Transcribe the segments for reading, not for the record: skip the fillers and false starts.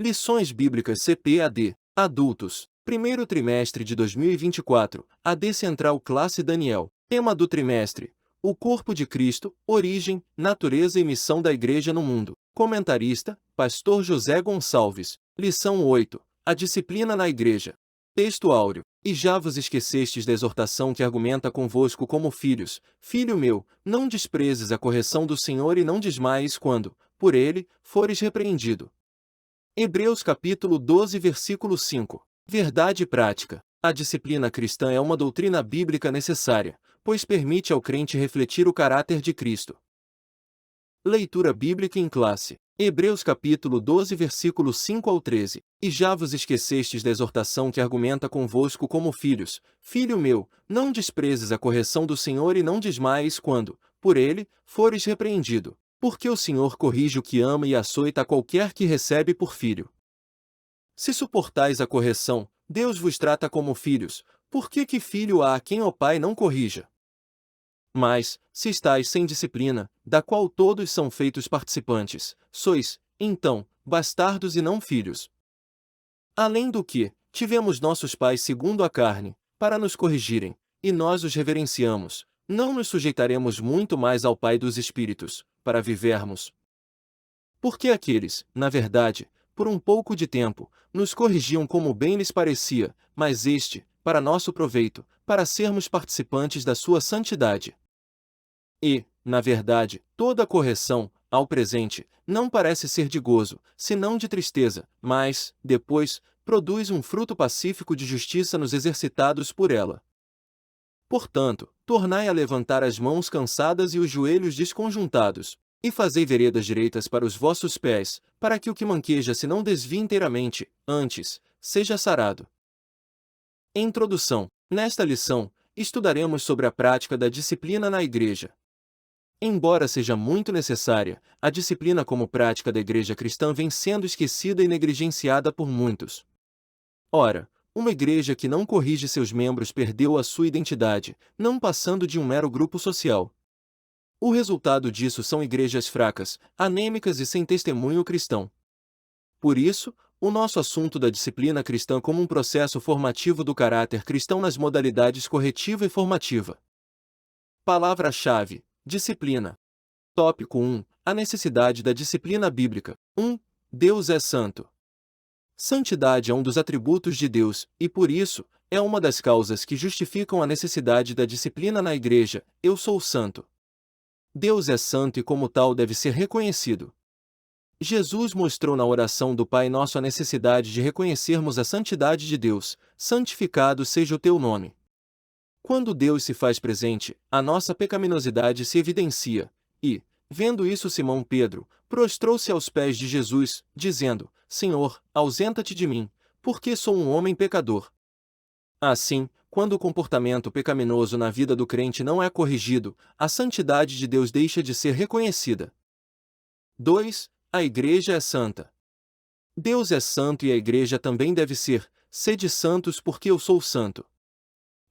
Lições Bíblicas CPAD, Adultos, primeiro trimestre de 2024, AD Central Classe Daniel. Tema do trimestre: o corpo de Cristo, origem, natureza e missão da Igreja no mundo. Comentarista: Pastor José Gonçalves. Lição 8: a disciplina na Igreja. Texto áureo: e já vos esquecestes da exortação que argumenta convosco como filhos. Filho meu, não desprezes a correção do Senhor e não desmaies quando, por ele, fores repreendido. Hebreus capítulo 12 versículo 5. Verdade prática. A disciplina cristã é uma doutrina bíblica necessária, pois permite ao crente refletir o caráter de Cristo. Leitura bíblica em classe. Hebreus capítulo 12 versículo 5 ao 13. E já vos esquecestes da exortação que argumenta convosco como filhos. Filho meu, não desprezes a correção do Senhor e não desmaies quando, por ele, fores repreendido. Porque o Senhor corrige o que ama e açoita qualquer que recebe por filho. Se suportais a correção, Deus vos trata como filhos. Por que filho há a quem o pai não corrija? Mas, se estáis sem disciplina, da qual todos são feitos participantes, sois, então, bastardos e não filhos. Além do que, tivemos nossos pais segundo a carne, para nos corrigirem, e nós os reverenciamos, não nos sujeitaremos muito mais ao Pai dos Espíritos, para vivermos. Porque aqueles, na verdade, por um pouco de tempo, nos corrigiam como bem lhes parecia, mas este, para nosso proveito, para sermos participantes da sua santidade. E, na verdade, toda correção, ao presente, não parece ser de gozo, senão de tristeza, mas, depois, produz um fruto pacífico de justiça nos exercitados por ela. Portanto, tornai a levantar as mãos cansadas e os joelhos desconjuntados, e fazei veredas direitas para os vossos pés, para que o que manqueja se não desvie inteiramente, antes, seja sarado. Introdução. Nesta lição, estudaremos sobre a prática da disciplina na Igreja. Embora seja muito necessária, a disciplina como prática da Igreja cristã vem sendo esquecida e negligenciada por muitos. Ora, uma igreja que não corrige seus membros perdeu a sua identidade, não passando de um mero grupo social. O resultado disso são igrejas fracas, anêmicas e sem testemunho cristão. Por isso, o nosso assunto da disciplina cristã como um processo formativo do caráter cristão nas modalidades corretiva e formativa. Palavra-chave: disciplina. Tópico 1. A necessidade da disciplina bíblica. 1. Deus é santo. Santidade é um dos atributos de Deus, e por isso, é uma das causas que justificam a necessidade da disciplina na Igreja. Eu sou santo. Deus é santo e como tal deve ser reconhecido. Jesus mostrou na oração do Pai Nosso a necessidade de reconhecermos a santidade de Deus. Santificado seja o teu nome. Quando Deus se faz presente, a nossa pecaminosidade se evidencia, e, vendo isso Simão Pedro, prostrou-se aos pés de Jesus, dizendo: Senhor, ausenta-te de mim, porque sou um homem pecador. Assim, quando o comportamento pecaminoso na vida do crente não é corrigido, a santidade de Deus deixa de ser reconhecida. 2. A Igreja é santa. Deus é santo e a Igreja também deve ser. Sede santos porque eu sou santo.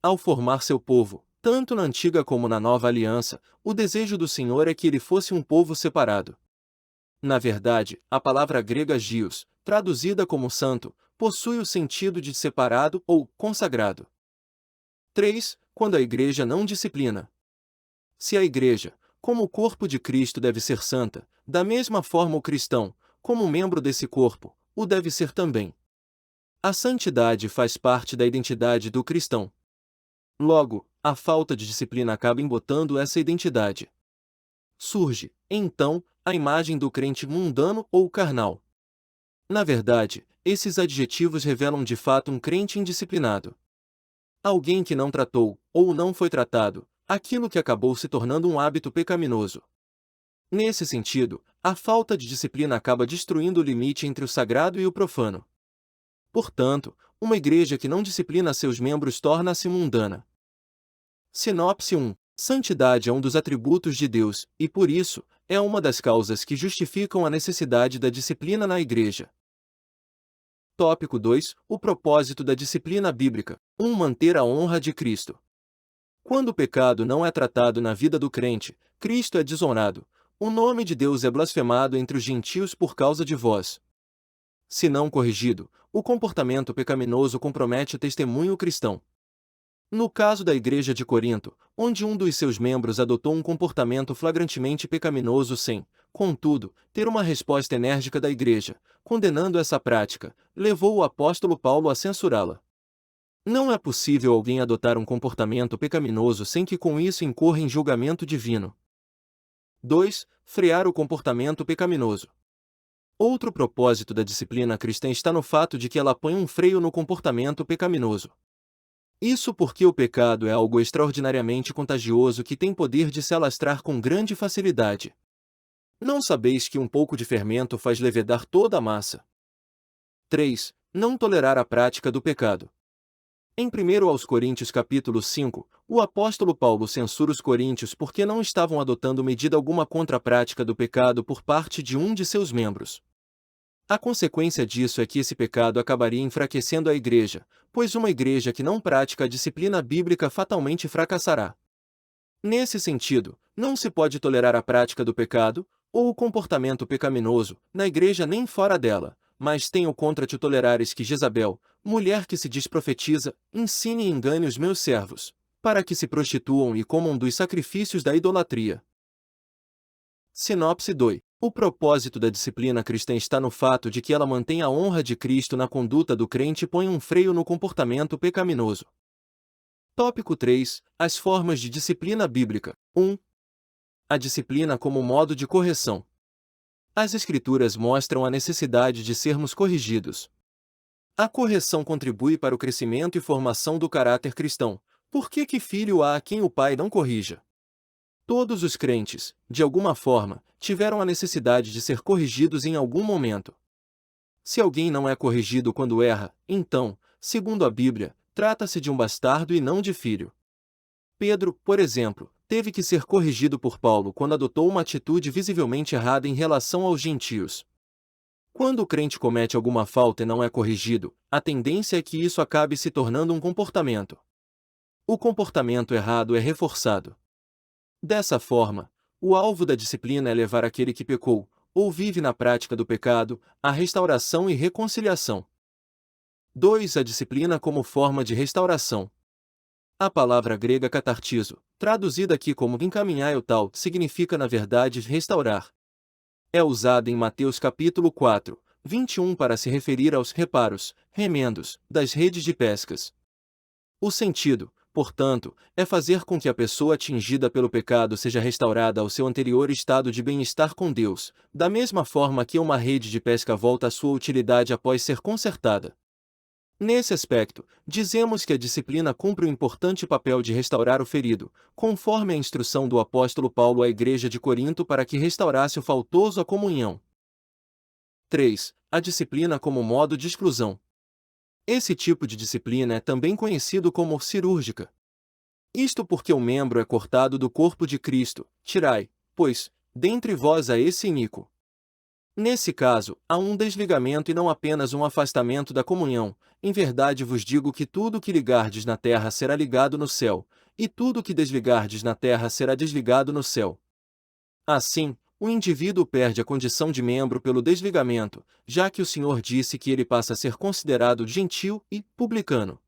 Ao formar seu povo, tanto na antiga como na nova aliança, o desejo do Senhor é que ele fosse um povo separado. Na verdade, a palavra grega agios, traduzida como santo, possui o sentido de separado ou consagrado. 3. Quando a Igreja não disciplina. Se a Igreja, como o corpo de Cristo deve ser santa, da mesma forma o cristão, como membro desse corpo, o deve ser também. A santidade faz parte da identidade do cristão. Logo, a falta de disciplina acaba embotando essa identidade. Surge, então, a imagem do crente mundano ou carnal. Na verdade, esses adjetivos revelam de fato um crente indisciplinado. Alguém que não tratou, ou não foi tratado, aquilo que acabou se tornando um hábito pecaminoso. Nesse sentido, a falta de disciplina acaba destruindo o limite entre o sagrado e o profano. Portanto, uma igreja que não disciplina seus membros torna-se mundana. Sinopse 1. Santidade é um dos atributos de Deus, e por isso, é uma das causas que justificam a necessidade da disciplina na Igreja. Tópico 2. O propósito da disciplina bíblica. 1. Manter a honra de Cristo. Quando o pecado não é tratado na vida do crente, Cristo é desonrado. O nome de Deus é blasfemado entre os gentios por causa de vós. Se não corrigido, o comportamento pecaminoso compromete o testemunho cristão. No caso da Igreja de Corinto, onde um dos seus membros adotou um comportamento flagrantemente pecaminoso sem, contudo, ter uma resposta enérgica da Igreja, condenando essa prática, levou o apóstolo Paulo a censurá-la. Não é possível alguém adotar um comportamento pecaminoso sem que com isso incorra em julgamento divino. 2. Frear o comportamento pecaminoso. Outro propósito da disciplina cristã está no fato de que ela põe um freio no comportamento pecaminoso. Isso porque o pecado é algo extraordinariamente contagioso que tem poder de se alastrar com grande facilidade. Não sabeis que um pouco de fermento faz levedar toda a massa? 3. Não tolerar a prática do pecado. Em 1 aos Coríntios capítulo 5, o apóstolo Paulo censura os coríntios porque não estavam adotando medida alguma contra a prática do pecado por parte de um de seus membros. A consequência disso é que esse pecado acabaria enfraquecendo a igreja, pois uma igreja que não pratica a disciplina bíblica fatalmente fracassará. Nesse sentido, não se pode tolerar a prática do pecado, ou o comportamento pecaminoso, na igreja nem fora dela, mas tenho contra te tolerares que Jezabel, mulher que se diz profetiza, ensine e engane os meus servos, para que se prostituam e comam dos sacrifícios da idolatria. Sinopse 2. O propósito da disciplina cristã está no fato de que ela mantém a honra de Cristo na conduta do crente e põe um freio no comportamento pecaminoso. Tópico 3. As formas de disciplina bíblica. 1. A disciplina como modo de correção. As Escrituras mostram a necessidade de sermos corrigidos. A correção contribui para o crescimento e formação do caráter cristão. Por que filho há a quem o pai não corrija? Todos os crentes, de alguma forma, tiveram a necessidade de ser corrigidos em algum momento. Se alguém não é corrigido quando erra, então, segundo a Bíblia, trata-se de um bastardo e não de filho. Pedro, por exemplo, teve que ser corrigido por Paulo quando adotou uma atitude visivelmente errada em relação aos gentios. Quando o crente comete alguma falta e não é corrigido, a tendência é que isso acabe se tornando um comportamento. O comportamento errado é reforçado. Dessa forma, o alvo da disciplina é levar aquele que pecou, ou vive na prática do pecado, à restauração e reconciliação. 2. A disciplina como forma de restauração. A palavra grega catartizo, traduzida aqui como encaminhar o tal, significa na verdade restaurar. É usada em Mateus capítulo 4, 21 para se referir aos reparos, remendos, das redes de pescas. O sentido, portanto, é fazer com que a pessoa atingida pelo pecado seja restaurada ao seu anterior estado de bem-estar com Deus, da mesma forma que uma rede de pesca volta à sua utilidade após ser consertada. Nesse aspecto, dizemos que a disciplina cumpre o importante papel de restaurar o ferido, conforme a instrução do apóstolo Paulo à igreja de Corinto para que restaurasse o faltoso à comunhão. 3. A disciplina como modo de exclusão. Esse tipo de disciplina é também conhecido como cirúrgica. Isto porque o membro é cortado do corpo de Cristo, tirai, pois, dentre vós a esse iníquo. Nesse caso, há um desligamento e não apenas um afastamento da comunhão. Em verdade vos digo que tudo que ligardes na terra será ligado no céu, e tudo que desligardes na terra será desligado no céu. Assim, o indivíduo perde a condição de membro pelo desligamento, já que o Senhor disse que ele passa a ser considerado gentil e publicano.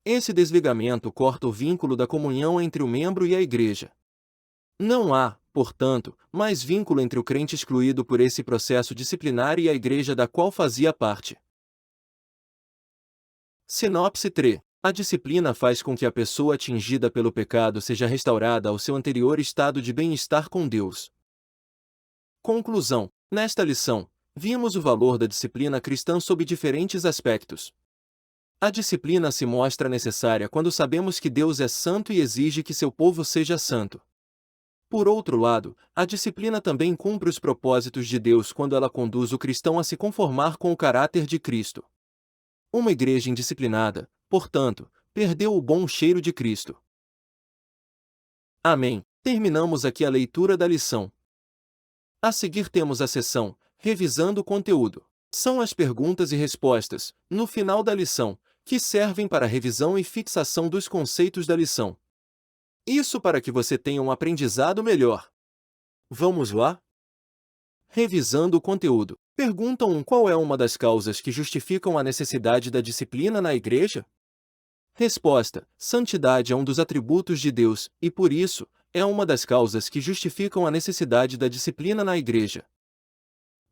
Esse desligamento corta o vínculo da comunhão entre o membro e a igreja. Não há, portanto, mais vínculo entre o crente excluído por esse processo disciplinar e a igreja da qual fazia parte. Sinopse 3. A disciplina faz com que a pessoa atingida pelo pecado seja restaurada ao seu anterior estado de bem-estar com Deus. Conclusão. Nesta lição, vimos o valor da disciplina cristã sob diferentes aspectos. A disciplina se mostra necessária quando sabemos que Deus é santo e exige que seu povo seja santo. Por outro lado, a disciplina também cumpre os propósitos de Deus quando ela conduz o cristão a se conformar com o caráter de Cristo. Uma igreja indisciplinada, portanto, perdeu o bom cheiro de Cristo. Amém. Terminamos aqui a leitura da lição. A seguir temos a seção Revisando o conteúdo. São as perguntas e respostas, no final da lição, que servem para a revisão e fixação dos conceitos da lição. Isso para que você tenha um aprendizado melhor. Vamos lá? Revisando o conteúdo. Pergunta 1. Qual é uma das causas que justificam a necessidade da disciplina na igreja? Resposta: santidade é um dos atributos de Deus, e por isso, é uma das causas que justificam a necessidade da disciplina na igreja.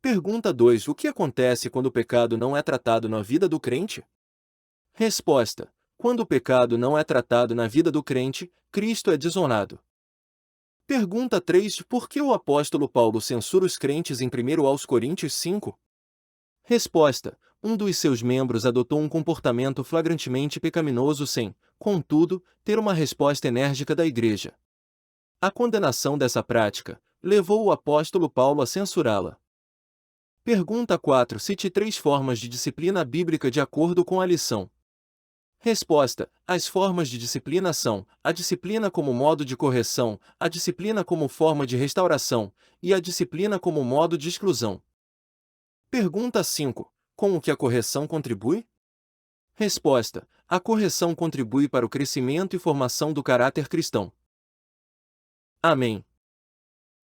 Pergunta 2. O que acontece quando o pecado não é tratado na vida do crente? Resposta: quando o pecado não é tratado na vida do crente, Cristo é desonrado. Pergunta 3. Por que o apóstolo Paulo censura os crentes em 1 aos Coríntios 5? Resposta: um dos seus membros adotou um comportamento flagrantemente pecaminoso sem, contudo, ter uma resposta enérgica da igreja. A condenação dessa prática levou o apóstolo Paulo a censurá-la. Pergunta 4. Cite 3 formas de disciplina bíblica de acordo com a lição. Resposta: as formas de disciplina são a disciplina como modo de correção, a disciplina como forma de restauração, e a disciplina como modo de exclusão. Pergunta 5. Como que a correção contribui? Resposta: a correção contribui para o crescimento e formação do caráter cristão. Amém.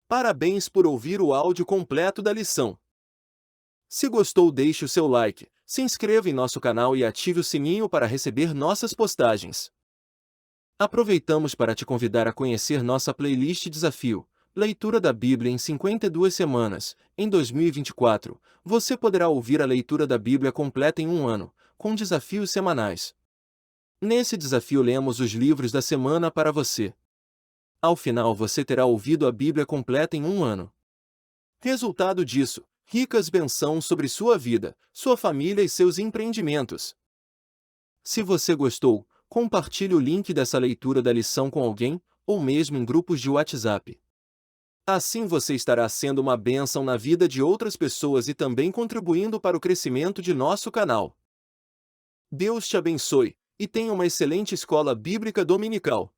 Parabéns por ouvir o áudio completo da lição. Se gostou, deixe o seu like, se inscreva em nosso canal e ative o sininho para receber nossas postagens. Aproveitamos para te convidar a conhecer nossa playlist Desafio, Leitura da Bíblia em 52 semanas. Em 2024, você poderá ouvir a leitura da Bíblia completa em um ano, com desafios semanais. Nesse desafio lemos os livros da semana para você. Ao final você terá ouvido a Bíblia completa em um ano. Resultado disso: ricas bênçãos sobre sua vida, sua família e seus empreendimentos. Se você gostou, compartilhe o link dessa leitura da lição com alguém, ou mesmo em grupos de WhatsApp. Assim você estará sendo uma bênção na vida de outras pessoas e também contribuindo para o crescimento de nosso canal. Deus te abençoe, e tenha uma excelente escola bíblica dominical.